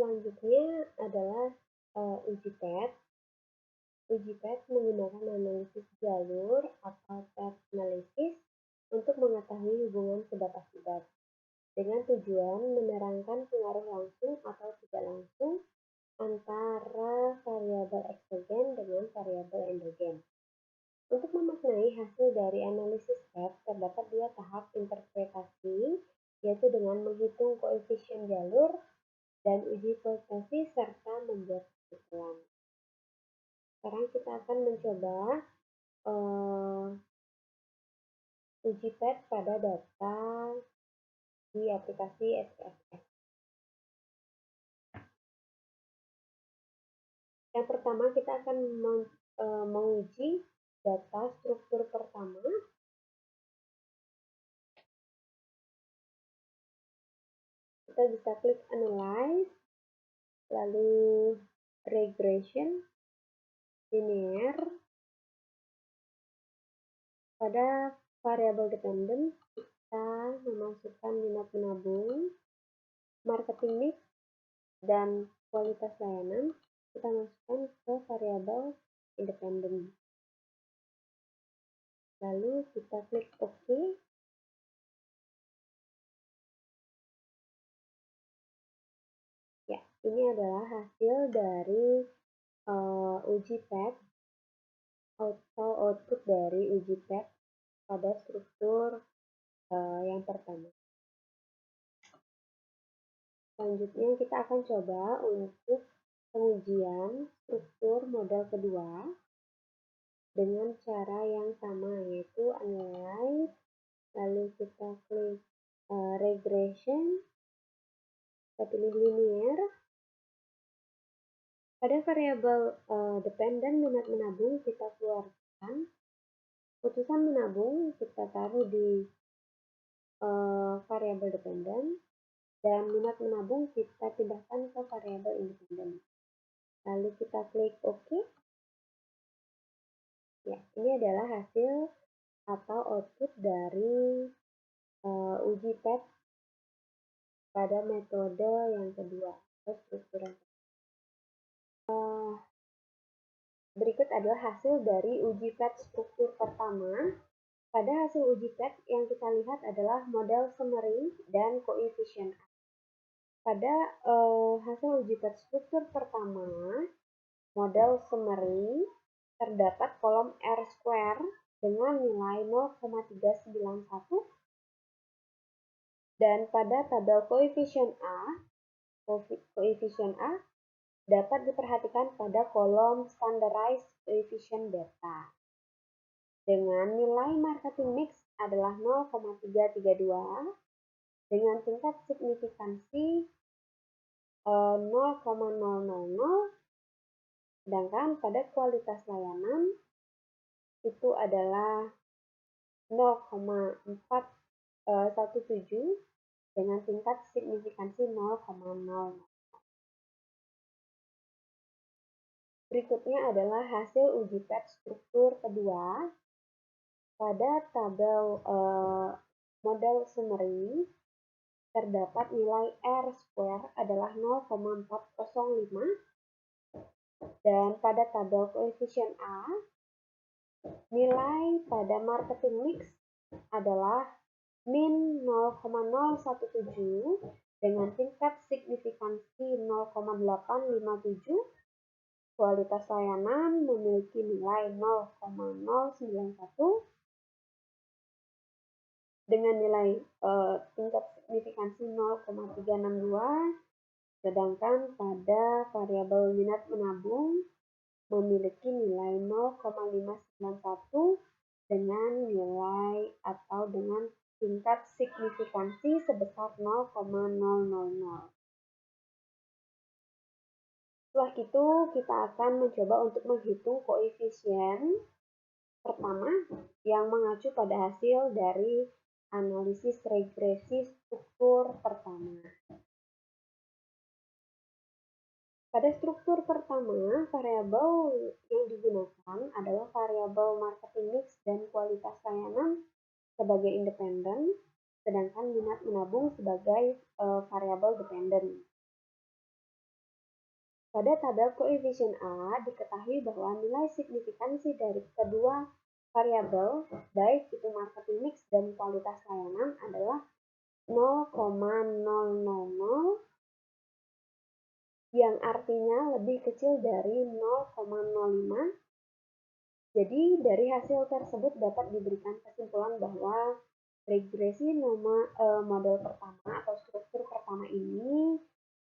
Selanjutnya adalah uji PET. Uji PET menggunakan analisis jalur atau path analysis untuk mengetahui hubungan sebab akibat, dengan tujuan menerangkan pengaruh langsung atau tidak langsung antara variabel eksogen dengan variabel endogen. Untuk memaknai hasil dari analisis PET, terdapat dua tahap interpretasi, yaitu dengan menghitung koefisien jalur dan uji voltasi serta membuat kesimpulan. Sekarang kita akan mencoba uji PET pada data di aplikasi SPSS. Yang pertama kita akan menguji data struktur pertama. Kita bisa klik Analyze, lalu Regression, Linear. Pada variabel dependent, kita memasukkan minat menabung, marketing mix, dan kualitas layanan. Kita masukkan ke variabel independent. Lalu kita klik OK. Ya, ini adalah hasil dari uji PET atau output dari uji PET pada struktur yang pertama. Selanjutnya kita akan coba untuk pengujian struktur model kedua dengan cara yang sama, yaitu Analyze, lalu kita klik Regression, kita pilih Linear. Pada variabel dependent minat menabung kita keluarkan, putusan menabung kita taruh di variabel dependent, dan minat menabung kita pindahkan ke variabel independen. Lalu kita klik OK. Ya, ini adalah hasil atau output dari uji PET pada metode yang kedua, atau struktur yang kedua. Berikut adalah hasil dari uji PET struktur pertama. Pada hasil uji PET yang kita lihat adalah model summary dan koefisien A. Pada hasil uji PET struktur pertama, model summary, terdapat kolom R² dengan nilai 0,391, dan pada tabel koefisien A dapat diperhatikan pada kolom standardized coefficient beta dengan nilai marketing mix adalah 0,332 dengan tingkat signifikansi 0,000, sedangkan pada kualitas layanan itu adalah 0,417 dengan tingkat signifikansi 0,0. Berikutnya adalah hasil uji PET struktur kedua. Pada tabel model summary, terdapat nilai R² adalah 0,405, dan pada tabel koefisien A, nilai pada marketing mix adalah min 0,017 dengan tingkat signifikansi 0,857. Kualitas layanan memiliki nilai 0,091 dengan nilai tingkat signifikansi 0,362, sedangkan pada variabel minat menabung memiliki nilai 0,591 dengan nilai atau dengan tingkat signifikansi sebesar 0,000. Setelah itu, kita akan mencoba untuk menghitung koefisien pertama yang mengacu pada hasil dari analisis regresi struktur pertama. Pada struktur pertama, variabel yang digunakan adalah variabel marketing mix dan kualitas layanan sebagai independen, sedangkan minat menabung sebagai variabel dependen. Pada tabel koefisien A, diketahui bahwa nilai signifikansi dari kedua variabel, baik itu marketing mix dan kualitas layanan, adalah 0,000, yang artinya lebih kecil dari 0,05. Jadi, dari hasil tersebut dapat diberikan kesimpulan bahwa regresi model pertama atau struktur pertama ini,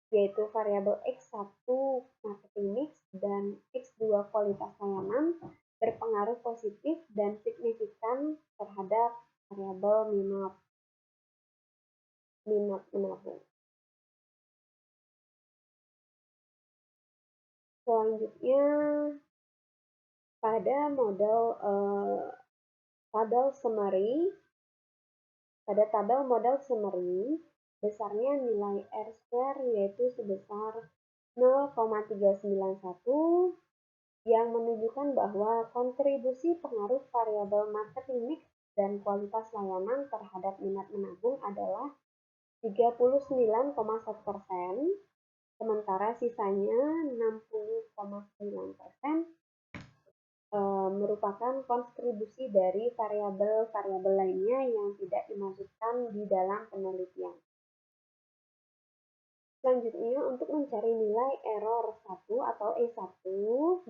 yaitu variabel X1 marketing mix dan X2 kualitas layanan, berpengaruh positif dan signifikan terhadap variabel minat menabung. Selanjutnya, pada tabel model summary, besarnya nilai R-square yaitu sebesar 0,391, yang menunjukkan bahwa kontribusi pengaruh variabel marketing mix dan kualitas layanan terhadap minat menabung adalah 39,1%, sementara sisanya 60,9% merupakan kontribusi dari variabel-variabel lainnya yang tidak dimasukkan di dalam penelitian. Selanjutnya, untuk mencari nilai error 1 atau E1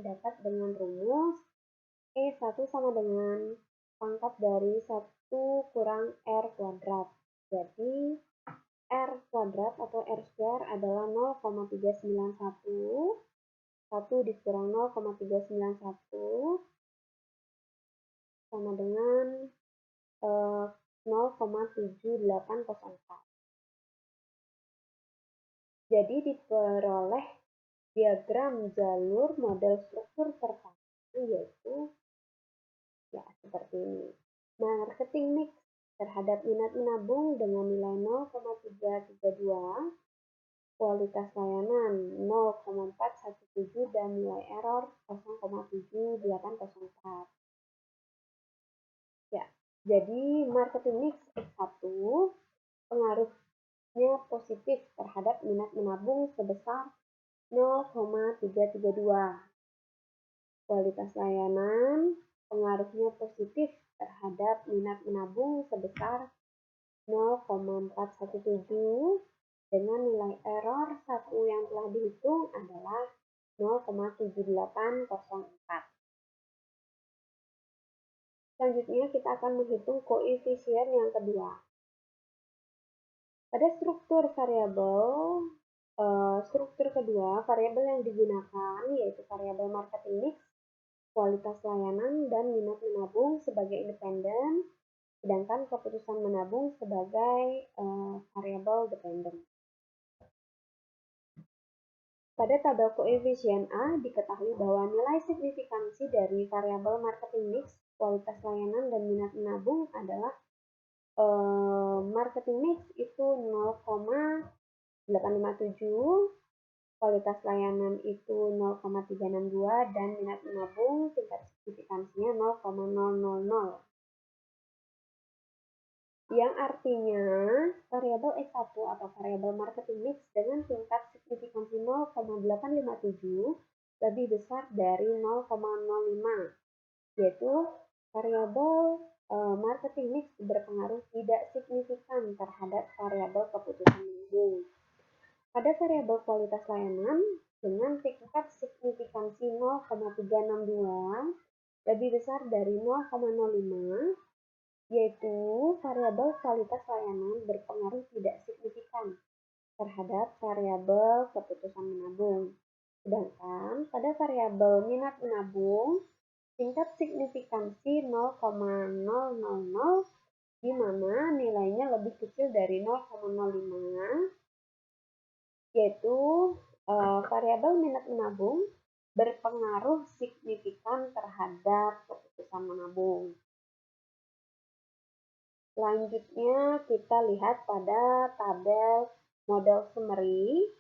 dapat dengan rumus E1 sama dengan pangkat dari 1 kurang R kuadrat. Jadi, R kuadrat atau R square adalah 0,391, 1 dikurang 0,391 sama dengan 0,7804. Jadi diperoleh diagram jalur model struktur pertama, yaitu ya seperti ini. Marketing mix terhadap minat menabung dengan nilai 0,332, kualitas layanan 0,417 dan nilai error 0,7804. Ya, jadi marketing mix X1 pengaruhnya positif terhadap minat menabung sebesar 0,332. Kualitas layanan pengaruhnya positif terhadap minat menabung sebesar 0,417 dengan nilai error 1 yang telah dihitung adalah 0,7804. Selanjutnya kita akan menghitung koefisien yang kedua. Pada struktur kedua, variabel yang digunakan yaitu variabel marketing mix, kualitas layanan, dan minat menabung sebagai independen, sedangkan keputusan menabung sebagai variabel dependen. Pada tabel koefisien A, diketahui bahwa nilai signifikansi dari variabel marketing mix, kualitas layanan, dan minat menabung adalah marketing mix itu 0,857, kualitas layanan itu 0,362, dan minat menabung tingkat signifikansinya 0,000. Yang artinya variabel X1 atau variabel marketing mix dengan tingkat signifikansi 0,857 lebih besar dari 0,05, yaitu variabel marketing mix berpengaruh tidak signifikan terhadap variabel keputusan menabung. Pada variabel kualitas layanan dengan tingkat signifikansi 0,362 lebih besar dari 0,05, yaitu variabel kualitas layanan berpengaruh tidak signifikan terhadap variabel keputusan menabung. Sedangkan pada variabel minat menabung, tingkat signifikansi 0,000 di mana nilainya lebih kecil dari 0,05, yaitu variabel minat menabung berpengaruh signifikan terhadap keputusan menabung. Selanjutnya kita lihat pada tabel model summary.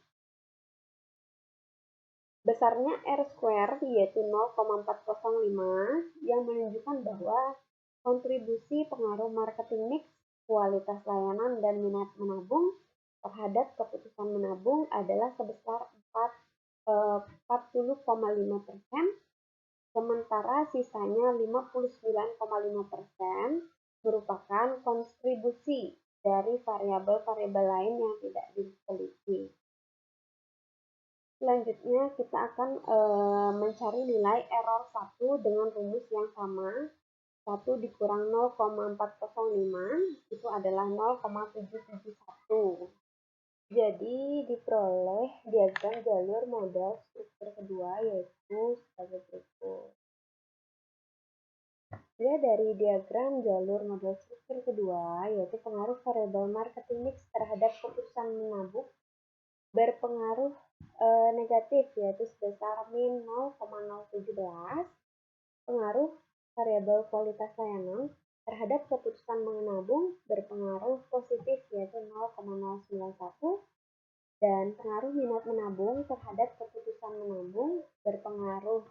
Besarnya R-square yaitu 0,405 yang menunjukkan bahwa kontribusi pengaruh marketing mix, kualitas layanan, dan minat menabung terhadap keputusan menabung adalah sebesar 40,5%, sementara sisanya 59,5% merupakan kontribusi dari variabel-variabel lain yang tidak diteliti. Selanjutnya kita akan mencari nilai error 1 dengan rumus yang sama. 1 dikurang 0,405 itu adalah 0,771. Jadi diperoleh diagram jalur model struktur kedua yaitu sebagai berikut. Dilihat dari diagram jalur model struktur kedua yaitu pengaruh variabel marketing mix terhadap keputusan menabung berpengaruh negatif yaitu sebesar min 0,017. Pengaruh variabel kualitas layanan terhadap keputusan menabung berpengaruh positif yaitu 0,091, dan pengaruh minat menabung terhadap keputusan menabung berpengaruh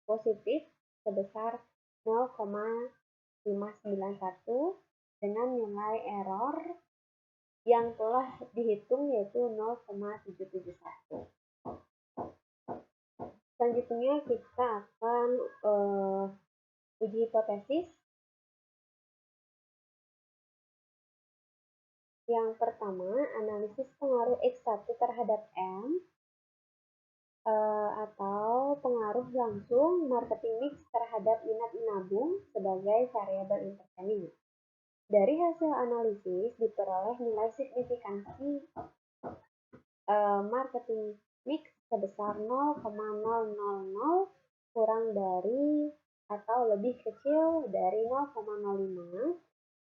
positif sebesar 0,591 dengan nilai error yang telah dihitung yaitu 0,771. Selanjutnya kita akan uji hipotesis. Yang pertama, analisis pengaruh X1 terhadap M atau pengaruh langsung marketing mix terhadap minat menabung sebagai variabel intervening. Dari hasil analisis diperoleh nilai signifikansi marketing mix sebesar 0,000 kurang dari atau lebih kecil dari 0,05.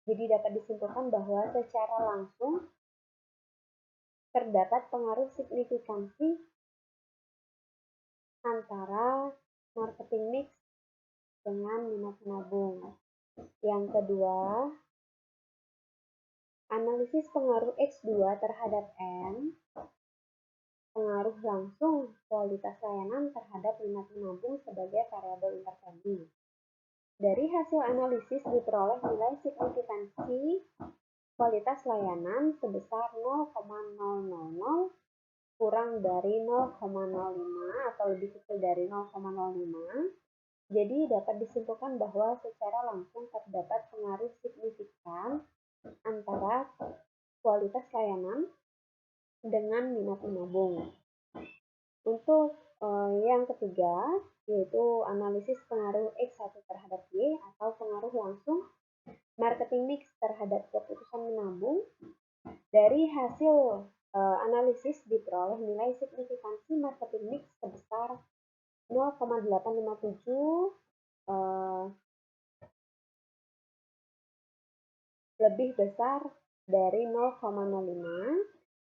Jadi dapat disimpulkan bahwa secara langsung terdapat pengaruh signifikansi antara marketing mix dengan minat menabung. Yang kedua, analisis pengaruh X2 terhadap M, pengaruh langsung kualitas layanan terhadap minat menabung sebagai variabel intervening. Dari hasil analisis diperoleh nilai signifikansi kualitas layanan sebesar 0,000 kurang dari 0,05 atau lebih kecil dari 0,05. Jadi dapat disimpulkan bahwa secara langsung terdapat pengaruh signifikan antara kualitas layanan dengan minat menabung. Untuk yang ketiga, yaitu analisis pengaruh X1 terhadap Y atau pengaruh langsung marketing mix terhadap keputusan menabung. Dari hasil analisis diperoleh nilai signifikansi marketing mix sebesar 0,857 lebih besar dari 0,05,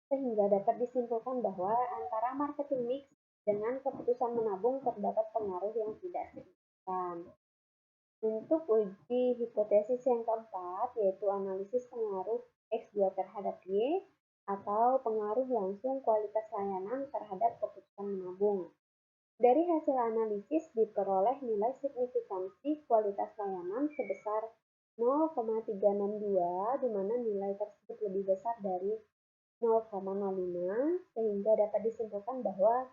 sehingga dapat disimpulkan bahwa antara marketing mix dengan keputusan menabung terdapat pengaruh yang tidak signifikan. Untuk uji hipotesis yang keempat, yaitu analisis pengaruh X2 terhadap Y atau pengaruh langsung kualitas layanan terhadap keputusan menabung. Dari hasil analisis diperoleh nilai signifikansi kualitas layanan sebesar 0,362, di mana nilai tersebut lebih besar dari 0,05, sehingga dapat disimpulkan bahwa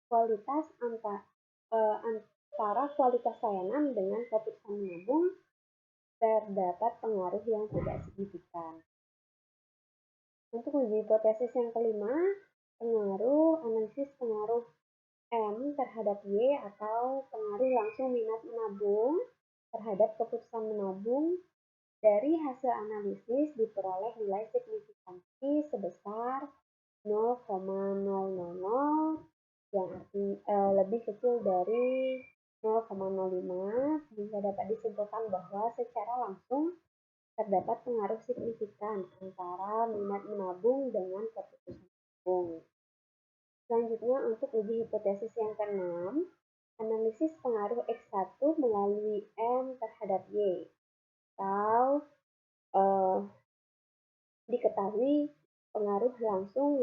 kualitas antara kualitas layanan dengan keputusan menabung terdapat pengaruh yang tidak signifikan. Untuk uji hipotesis yang kelima, analisis pengaruh M terhadap Y atau pengaruh langsung minat menabung terhadap keputusan menabung. Dari hasil analisis diperoleh nilai signifikansi sebesar 0,000 yang lebih kecil dari 0,05, sehingga dapat disimpulkan bahwa secara langsung terdapat pengaruh signifikan antara minat menabung dengan keputusan menabung. Selanjutnya untuk uji hipotesis yang keenam, analisis pengaruh X1 melalui M terhadap Y atau diketahui pengaruh langsung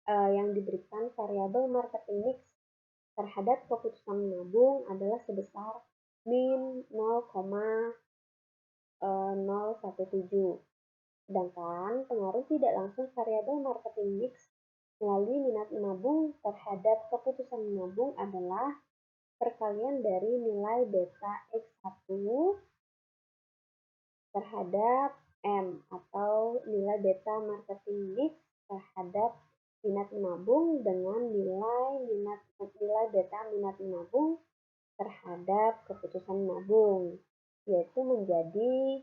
yang diberikan variabel marketing mix terhadap keputusan menabung adalah sebesar min 0,017. Sedangkan pengaruh tidak langsung variabel marketing mix melalui minat menabung terhadap keputusan menabung adalah perkalian dari nilai beta X1 terhadap M atau nilai beta marketing mix terhadap minat menabung dengan nilai beta minat menabung terhadap keputusan menabung, yaitu menjadi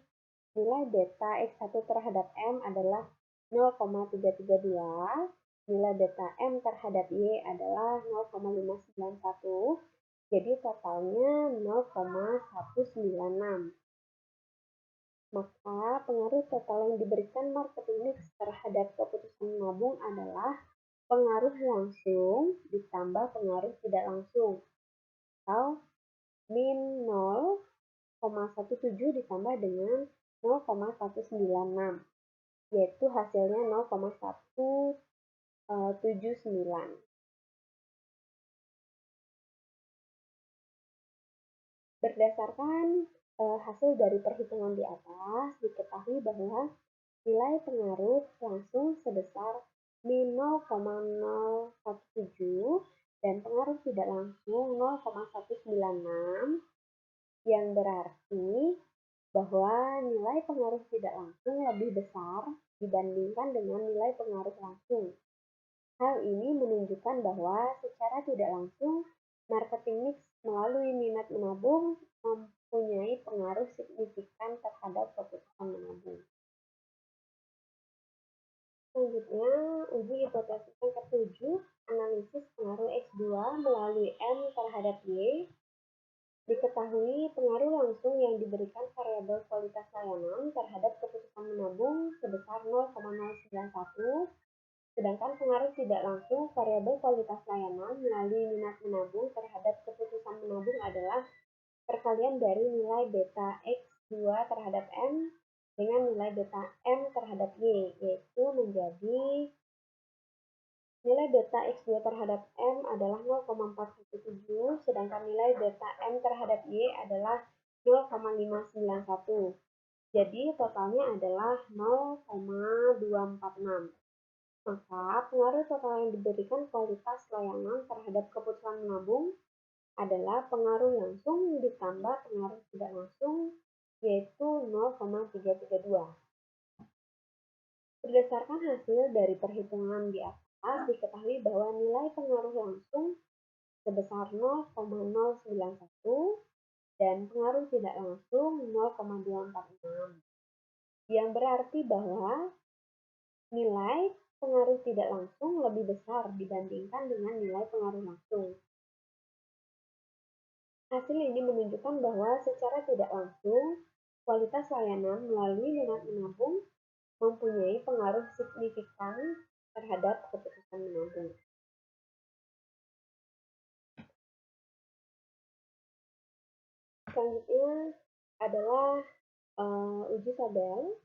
nilai beta X1 terhadap M adalah 0,332, nilai beta M terhadap Y adalah 0,591, jadi totalnya 0,196. Maka pengaruh total yang diberikan marketing mix terhadap keputusan menabung adalah pengaruh langsung ditambah pengaruh tidak langsung, atau min 0,17 ditambah dengan 0,196, yaitu hasilnya 0,179. Berdasarkan hasil dari perhitungan di atas, diketahui bahwa nilai pengaruh langsung sebesar min 0,017 dan pengaruh tidak langsung 0,196, yang berarti bahwa nilai pengaruh tidak langsung lebih besar dibandingkan dengan nilai pengaruh langsung. Hal ini menunjukkan bahwa secara tidak langsung, marketing mix melalui minat menabung mempunyai pengaruh signifikan terhadap keputusan menabung. Selanjutnya, uji hipotesis yang ketujuh, analisis pengaruh X2 melalui M terhadap Y. Diketahui pengaruh langsung yang diberikan variabel kualitas layanan terhadap keputusan menabung sebesar 0,091, sedangkan pengaruh tidak langsung variabel kualitas layanan melalui minat menabung terhadap keputusan menabung adalah perkalian dari nilai beta X2 terhadap M dengan nilai beta M terhadap Y, yaitu menjadi nilai beta X2 terhadap M adalah 0,417, sedangkan nilai beta M terhadap Y adalah 0,591. Jadi totalnya adalah 0,246. Maka pengaruh total yang diberikan kualitas layanan terhadap keputusan menabung adalah pengaruh langsung ditambah pengaruh tidak langsung, yaitu 0,332. Berdasarkan hasil dari perhitungan di atas, diketahui bahwa nilai pengaruh langsung sebesar 0,091 dan pengaruh tidak langsung 0,246, yang berarti bahwa nilai pengaruh tidak langsung lebih besar dibandingkan dengan nilai pengaruh langsung. Hasil ini menunjukkan bahwa secara tidak langsung, kualitas layanan melalui minat menabung mempunyai pengaruh signifikan terhadap keputusan menabung. Selanjutnya adalah uji Sobel.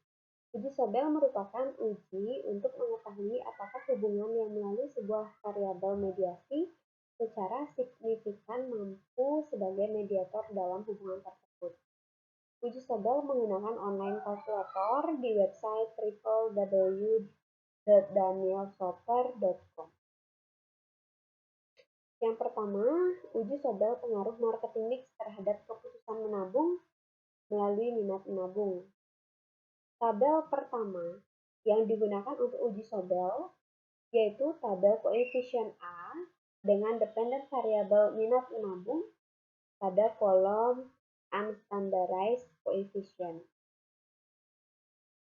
Uji Sobel merupakan uji untuk mengetahui apakah hubungan yang melalui sebuah variabel mediasi secara signifikan mampu sebagai mediator dalam hubungan tersebut. Uji Sobel menggunakan online kalkulator di website www.danielsoper.com. Yang pertama, uji Sobel pengaruh marketing mix terhadap keputusan menabung melalui minat menabung. Tabel pertama yang digunakan untuk uji Sobel yaitu tabel koefisien A dengan dependent variable minat menabung pada kolom unstandardized coefficient.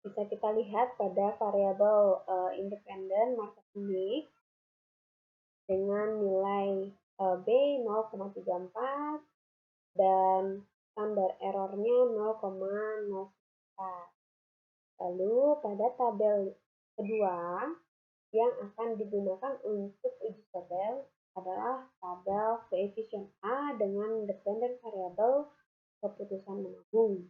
Bisa kita lihat pada variabel independent marketing mix dengan nilai B 0,34 dan standar errornya 0,04. Lalu pada tabel kedua yang akan digunakan untuk uji Sobel adalah tabel koefisien A dengan dependent variable keputusan menabung.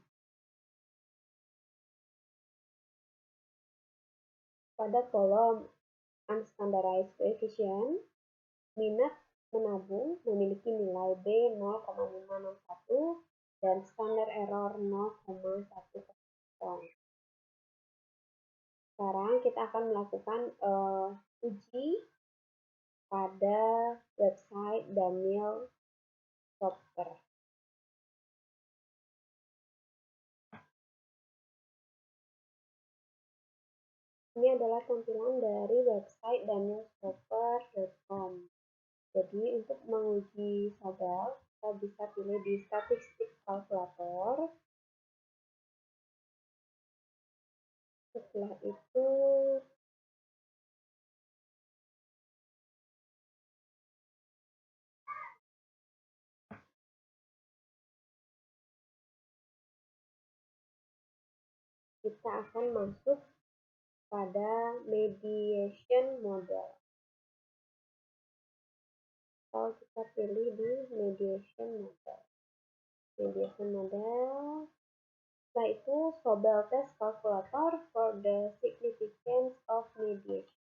Pada kolom unstandardized coefficient, minat menabung memiliki nilai B 0,561 dan standar error 0,1. Sekarang kita akan melakukan uji pada website Daniel Soper. Ini adalah tampilan dari website danielsoper.com. Jadi untuk menguji Sobel, kita bisa pilih di statistik kalkulator. Setelah itu kita akan masuk pada mediation model. Kalau kita pilih di mediation model. Setelah itu Sobel test calculator for the significance of mediation.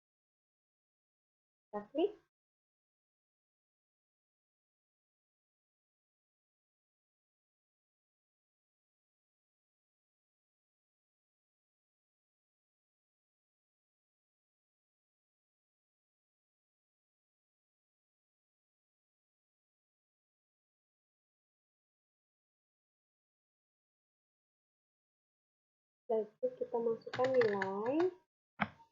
Kita klik. Setelah itu kita masukkan nilai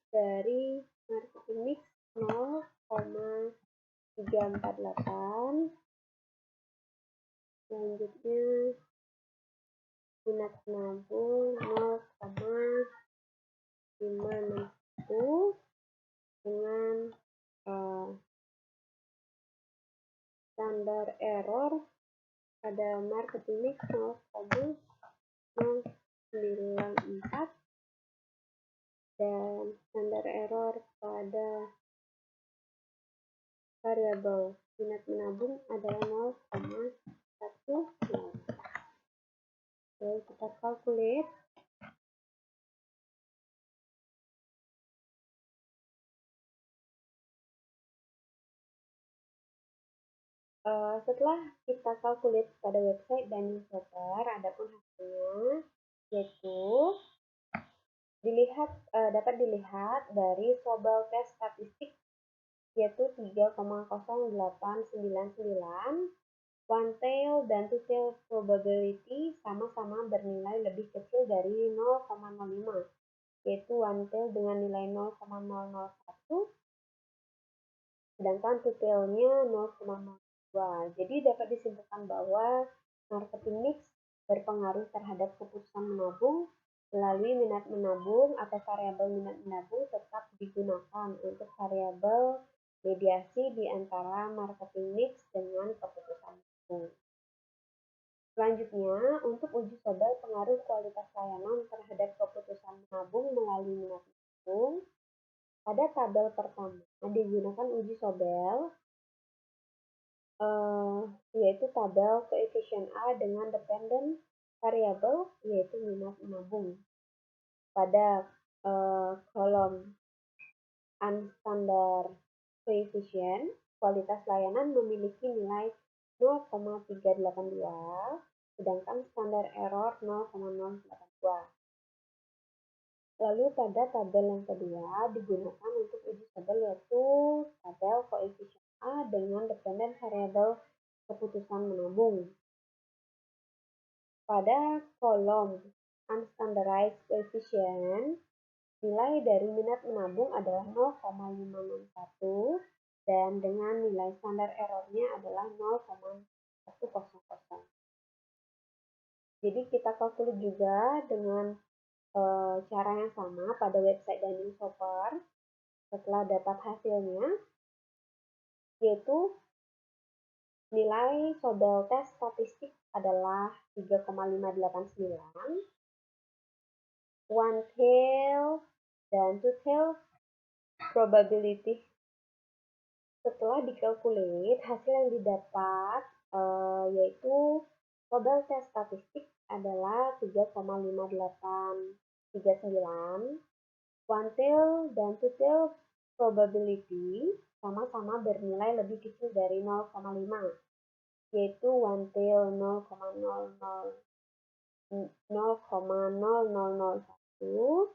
dari marketing mix 0,348. Selanjutnya minat menabung 0,561 dengan standar error pada marketing mix 0,094 dan standar error pada variabel minat menabung adalah 0,10. Lalu kita calculate. Setelah kita calculate pada website Daniel Soper, adapun hasilnya yaitu dapat dilihat dari Sobel test statistik yaitu 3,0899. One tail dan two tail probability sama-sama bernilai lebih kecil dari 0,05, yaitu one tail dengan nilai 0,001, sedangkan two tailnya 0,02. Jadi dapat disimpulkan bahwa marketing mix berpengaruh terhadap keputusan menabung melalui minat menabung atau variabel minat menabung tetap digunakan untuk variabel mediasi di antara marketing mix dengan keputusan menabung. Selanjutnya, untuk uji Sobel pengaruh kualitas layanan terhadap keputusan menabung melalui minat menabung, pada tabel pertama digunakan uji Sobel, yaitu tabel koefisien A dengan dependent variable yaitu minat menabung. Pada kolom unstandard coefficient, kualitas layanan memiliki nilai 0,382, sedangkan standar error 0,082. Lalu pada tabel yang kedua digunakan untuk uji Sobel yaitu tabel koefisien A dengan dependent variable keputusan menabung. Pada kolom unstandardized coefficient, nilai dari minat menabung adalah 0,561 dan dengan nilai standar errornya adalah 0,100. Jadi kita kalkulasi juga dengan cara yang sama pada website Daniel Soper. Setelah dapat hasilnya, yaitu nilai Sobel test statistik adalah 3,589. One tail dan two tail probability. Setelah dikalkulate, hasil yang didapat yaitu Sobel test statistik adalah 3,5839. One tail dan two tail probability sama-sama bernilai lebih kecil dari 0,5, yaitu one tail 0,0001, two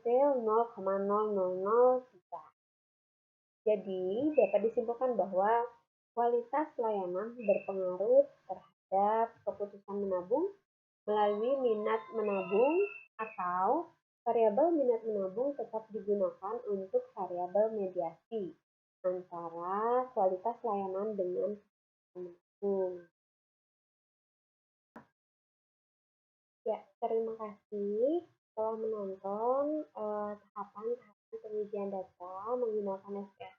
tail 0,0003. Jadi, dapat disimpulkan bahwa kualitas layanan berpengaruh terhadap keputusan menabung melalui minat menabung, atau variabel minat menabung tetap digunakan untuk variabel mediasi antara kualitas layanan dengan menabung. Ya, terima kasih telah menonton tahapan-tahapan pengujian data menggunakan SPSS.